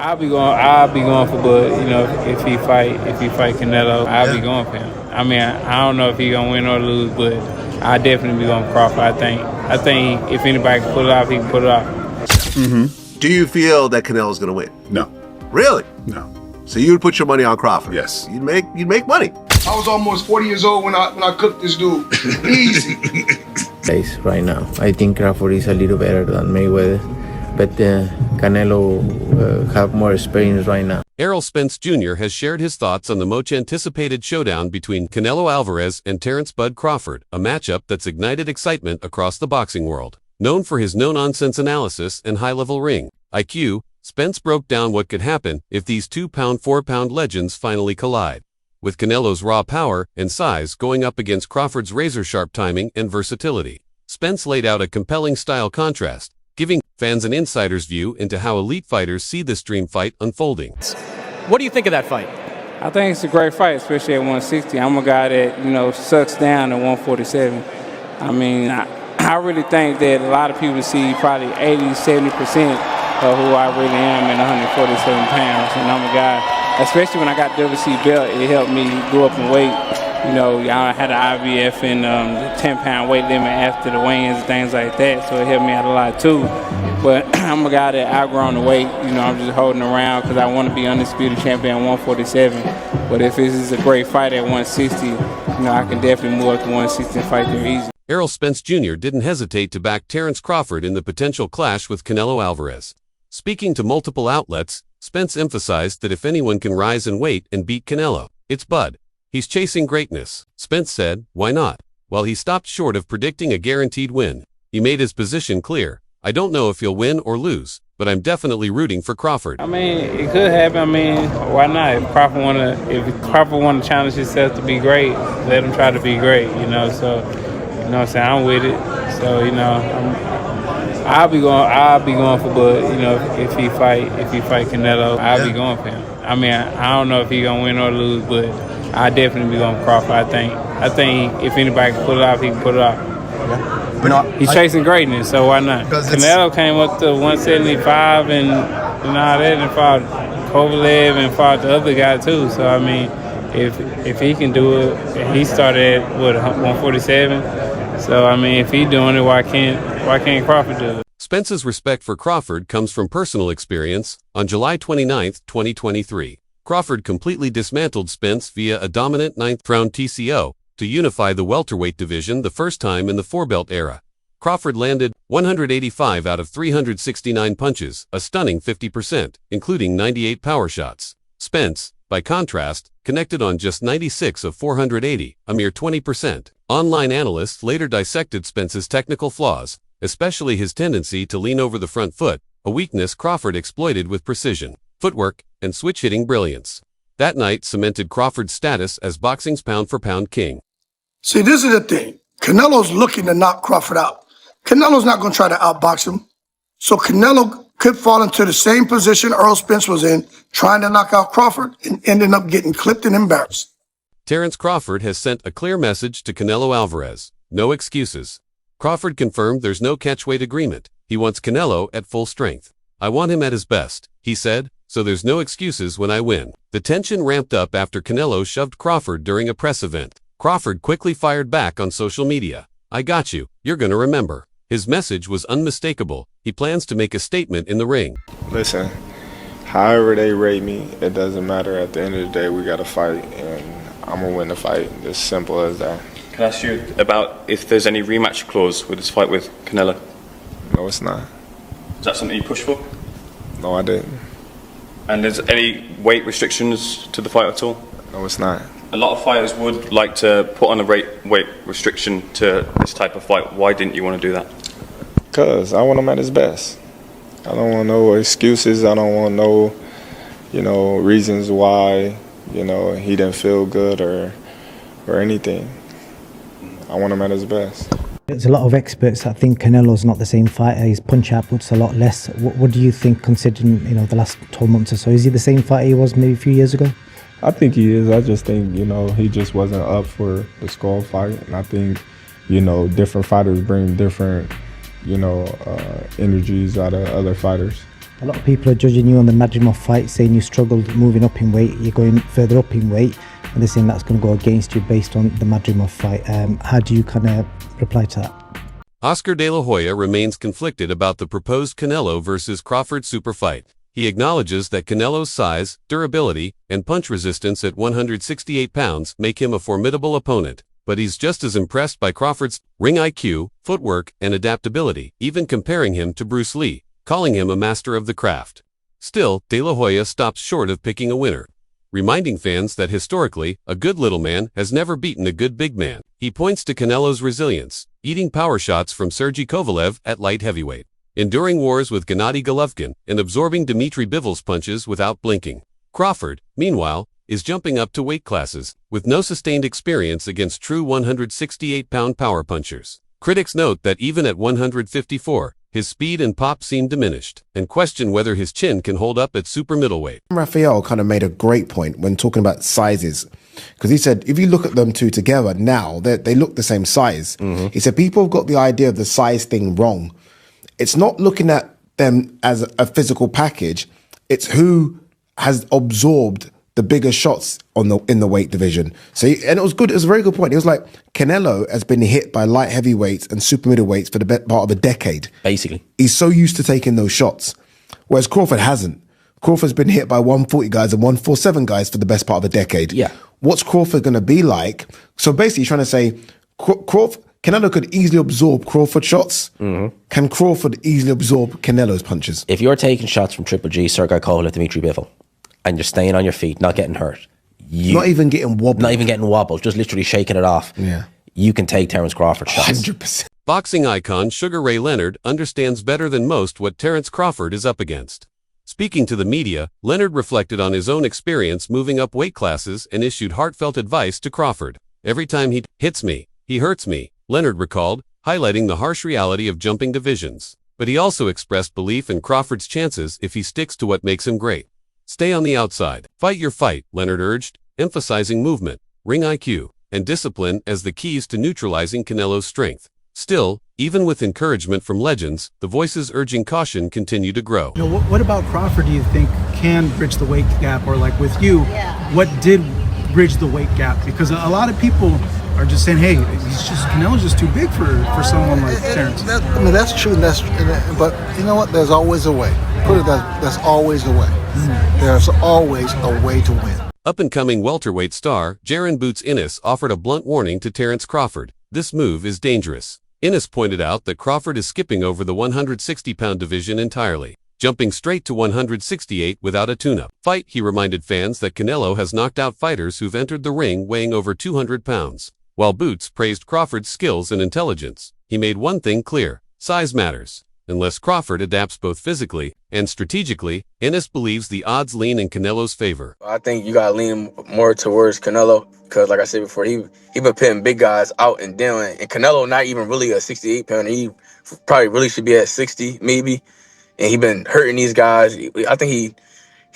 I'll be going for Bud. You know, if he fight Canelo, I'll be going for him. I mean, I don't know if he gonna win or lose, but I definitely be going for Crawford. I think if anybody can pull it off, he can pull it off. Mm-hmm. Do you feel that Canelo's gonna win? No. Really? No. So you would put your money on Crawford? Yes. You'd make money. I was almost 40 years old when I cooked this dude. Easy. Right now, I think Crawford is a little better than Mayweather, but Canelo have more experience right now. Errol Spence Jr. has shared his thoughts on the much anticipated showdown between Canelo Alvarez and Terence "Bud" Crawford, a matchup that's ignited excitement across the boxing world. Known for his no-nonsense analysis and high-level ring IQ, Spence broke down what could happen if these 2-pound, 4-pound legends finally collide. With Canelo's raw power and size going up against Crawford's razor-sharp timing and versatility, Spence laid out a compelling style contrast, giving fans an insider's view into how elite fighters see this dream fight unfolding. What do you think of that fight? I think it's a great fight, especially at 160. I'm a guy that, you know, sucks down at 147. I mean, I really think that a lot of people see probably 80-70% of who I really am at 147 pounds. And I'm a guy, especially when I got the WC belt, it helped me go up in weight. You know, I had an IBF and the 10-pound weight limit after the weigh-ins and things like that, so it helped me out a lot too. But I'm a guy that outgrown the weight. You know, I'm just holding around because I want to be undisputed champion at 147. But if this is a great fight at 160, you know, I can definitely move up to 160 and fight there easy. Errol Spence Jr. didn't hesitate to back Terence Crawford in the potential clash with Canelo Alvarez. Speaking to multiple outlets, Spence emphasized that if anyone can rise in weight and beat Canelo, it's Bud. He's chasing greatness. Spence said, why not? While he stopped short of predicting a guaranteed win, he made his position clear. I don't know if he'll win or lose, but I'm definitely rooting for Crawford. I mean, it could happen. I mean, why not? If Crawford want to challenge himself to be great, let him try to be great, you know. So, you know what I'm saying? I'm with it. So, you know, I'll be going for Bud. You know, if he fight Canelo, I'll be going for him. I mean, I don't know if he's gonna win or lose, but I definitely be going for Crawford. I think if anybody can pull it off, he can pull it off. Yeah. But no, He's chasing greatness, so why not? Canelo came up to 175 and all that, and fought Kovalev and fought the other guy too. So I mean, if he can do it, he started at 147. So I mean, if he's doing it, why can't Crawford do it? Spence's respect for Crawford comes from personal experience. On July 29, 2023, Crawford completely dismantled Spence via a dominant 9th-round TCO to unify the welterweight division the first time in the four-belt era. Crawford landed 185 out of 369 punches, a stunning 50%, including 98 power shots. Spence, by contrast, connected on just 96 of 480, a mere 20%. Online analysts later dissected Spence's technical flaws, especially his tendency to lean over the front foot, a weakness Crawford exploited with precision, footwork, and switch-hitting brilliance. That night cemented Crawford's status as boxing's pound-for-pound king. See, this is the thing. Canelo's looking to knock Crawford out. Canelo's not going to try to outbox him. So Canelo could fall into the same position Errol Spence was in, trying to knock out Crawford and ending up getting clipped and embarrassed. Terence Crawford has sent a clear message to Canelo Alvarez. No excuses. Crawford confirmed there's no catchweight agreement. He wants Canelo at full strength. I want him at his best, he said, so there's no excuses when I win. The tension ramped up after Canelo shoved Crawford during a press event. Crawford quickly fired back on social media. I got you. You're gonna remember. His message was unmistakable. He plans to make a statement in the ring. Listen, however they rate me, it doesn't matter. At the end of the day, we got to fight, and I'm going to win the fight. As simple as that. Can I ask you about if there's any rematch clause with this fight with Canelo? No, it's not. Is that something you push for? No, I didn't. And there's any weight restrictions to the fight at all? No, it's not. A lot of fighters would like to put on a weight restriction to this type of fight. Why didn't you want to do that? Because I want him at his best. I don't want no excuses. I don't want no, reasons why, he didn't feel good or anything. I want him at his best. There's a lot of experts that think Canelo's not the same fighter. His punch output's a lot less. What do you think, considering the last 12 months or so? Is he the same fighter he was maybe a few years ago? I think he is. I just think, he just wasn't up for the Skull fight. And I think, different fighters bring different, energies out of other fighters. A lot of people are judging you on the Madrimov fight, saying you struggled moving up in weight, you're going further up in weight, and they're saying that's going to go against you based on the Madrimov fight. How do you kind of reply to that? Oscar De La Hoya remains conflicted about the proposed Canelo versus Crawford Superfight. He acknowledges that Canelo's size, durability, and punch resistance at 168 pounds make him a formidable opponent, but he's just as impressed by Crawford's ring IQ, footwork, and adaptability, even comparing him to Bruce Lee, calling him a master of the craft. Still, De La Hoya stops short of picking a winner, reminding fans that historically, a good little man has never beaten a good big man. He points to Canelo's resilience, eating power shots from Sergey Kovalev at light heavyweight, enduring wars with Gennady Golovkin, and absorbing Dmitry Bivol's punches without blinking. Crawford, meanwhile, is jumping up to weight classes, with no sustained experience against true 168-pound power punchers. Critics note that even at 154, his speed and pop seem diminished, and question whether his chin can hold up at super middleweight. Rafael kind of made a great point when talking about sizes, because he said, if you look at them two together now, they look the same size. He said, people have got the idea of the size thing wrong. It's not looking at them as a physical package. It's who has absorbed the bigger shots in the weight division. And it was good. It was a very good point. It was like Canelo has been hit by light heavyweights and super middleweights for the best part of a decade. Basically, he's so used to taking those shots, whereas Crawford hasn't. Crawford's been hit by 140 guys and 147 guys for the best part of a decade. Yeah. What's Crawford going to be like? So basically, trying to say Canelo could easily absorb Crawford shots. Can Crawford easily absorb Canelo's punches? If you're taking shots from Triple G, Sergey Kovalev, Dmitry Bivol, and you're staying on your feet, not getting hurt, not even getting wobbled, just literally shaking it off, you can take Terence Crawford shots. 100%. Boxing icon Sugar Ray Leonard understands better than most what Terence Crawford is up against. Speaking to the media, Leonard reflected on his own experience moving up weight classes and issued heartfelt advice to Crawford. Every time he hits me, he hurts me, Leonard recalled, highlighting the harsh reality of jumping divisions. But he also expressed belief in Crawford's chances if he sticks to what makes him great. Stay on the outside. Fight your fight, Leonard urged, emphasizing movement, ring IQ, and discipline as the keys to neutralizing Canelo's strength. Still, even with encouragement from legends, the voices urging caution continue to grow. What about Crawford do you think can bridge the weight gap? Or like with you, what did bridge the weight gap? Because a lot of people are just saying, hey, Canelo's just too big for someone like Terence. That's true. But you know what? There's always a way. Put it that there's always a way. There's always a way to win. Up-and-coming welterweight star Jaron Boots Ennis offered a blunt warning to Terence Crawford. This move is dangerous. Ennis pointed out that Crawford is skipping over the 160-pound division entirely, jumping straight to 168 without a tune-up. Fight, he reminded fans that Canelo has knocked out fighters who've entered the ring weighing over 200 pounds. While Boots praised Crawford's skills and intelligence, he made one thing clear: size matters. Unless Crawford adapts both physically and strategically, Ennis believes the odds lean in Canelo's favor. I think you gotta lean more towards Canelo because, like I said before, he been putting big guys out and down. And Canelo not even really a 68-pounder. He probably really should be at 60, maybe. And he been hurting these guys. I think he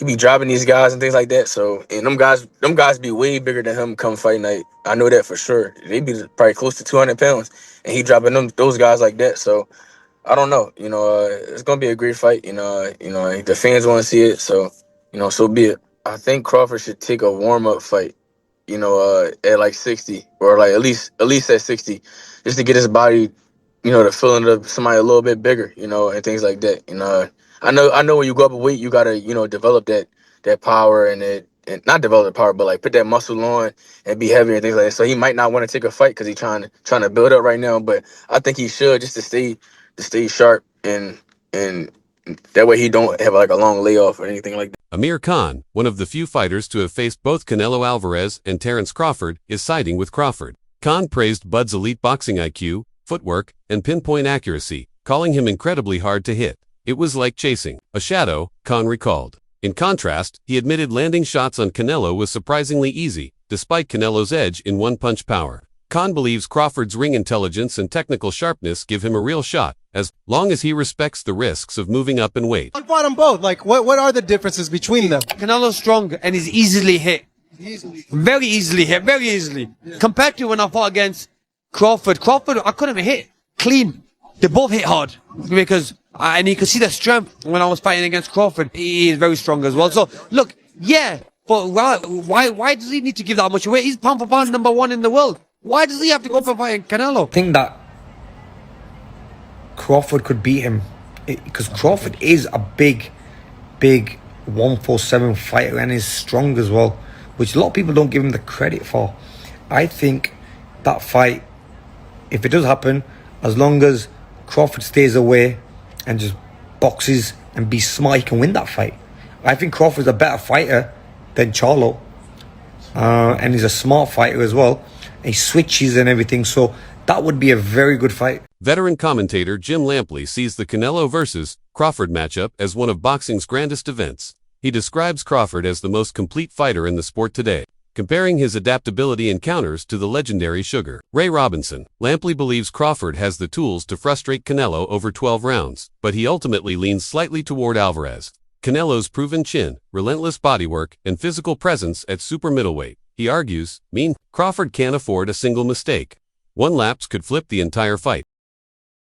be dropping these guys and things like that. So, and them guys be way bigger than him come fight night. I know that for sure. They be probably close to 200 pounds, and he dropping those guys like that. So, I don't know. It's gonna be a great fight. The fans want to see it, so so be it. I think Crawford should take a warm-up fight, at like 60 or like at least at 60, just to get his body, the feeling of somebody a little bit bigger, and things like that. I know when you go up a weight, you gotta develop that power and not develop the power, but like put that muscle on and be heavier and things like that. So he might not want to take a fight because he's trying to build up right now, but I think he should just to stay sharp and that way he don't have like a long layoff or anything like that. Amir Khan, one of the few fighters to have faced both Canelo Alvarez and Terence Crawford, is siding with Crawford. Khan praised Bud's elite boxing IQ, footwork, and pinpoint accuracy, calling him incredibly hard to hit. It was like chasing a shadow, Khan recalled. In contrast, he admitted landing shots on Canelo was surprisingly easy, despite Canelo's edge in one-punch power. Khan believes Crawford's ring intelligence and technical sharpness give him a real shot, as long as he respects the risks of moving up in weight. I fought them both. Like, what are the differences between them? Canelo's strong and is easily hit. Very easily hit, very easily. Compared to when I fought against Crawford, I couldn't hit clean. They both hit hard because And you can see the strength when I was fighting against Crawford. He is very strong as well. So, look, yeah, but why does he need to give that much away? He's pound for pound #1 in the world. Why does he have to go for fighting Canelo? I think that Crawford could beat him because Crawford is a big 147 fighter and is strong as well, which a lot of people don't give him the credit for. I think that fight, if it does happen, as long as Crawford stays away and just boxes and be smart, he can win that fight. I think Crawford's a better fighter than Charlo, and he's a smart fighter as well. He switches and everything, so that would be a very good fight. Veteran commentator Jim Lampley sees the Canelo versus Crawford matchup as one of boxing's grandest events. He describes Crawford as the most complete fighter in the sport today, comparing his adaptability and counters to the legendary Sugar Ray Robinson. Lampley believes Crawford has the tools to frustrate Canelo over 12 rounds, but he ultimately leans slightly toward Alvarez. Canelo's proven chin, relentless bodywork, and physical presence at super middleweight, he argues, mean Crawford can't afford a single mistake. One lapse could flip the entire fight.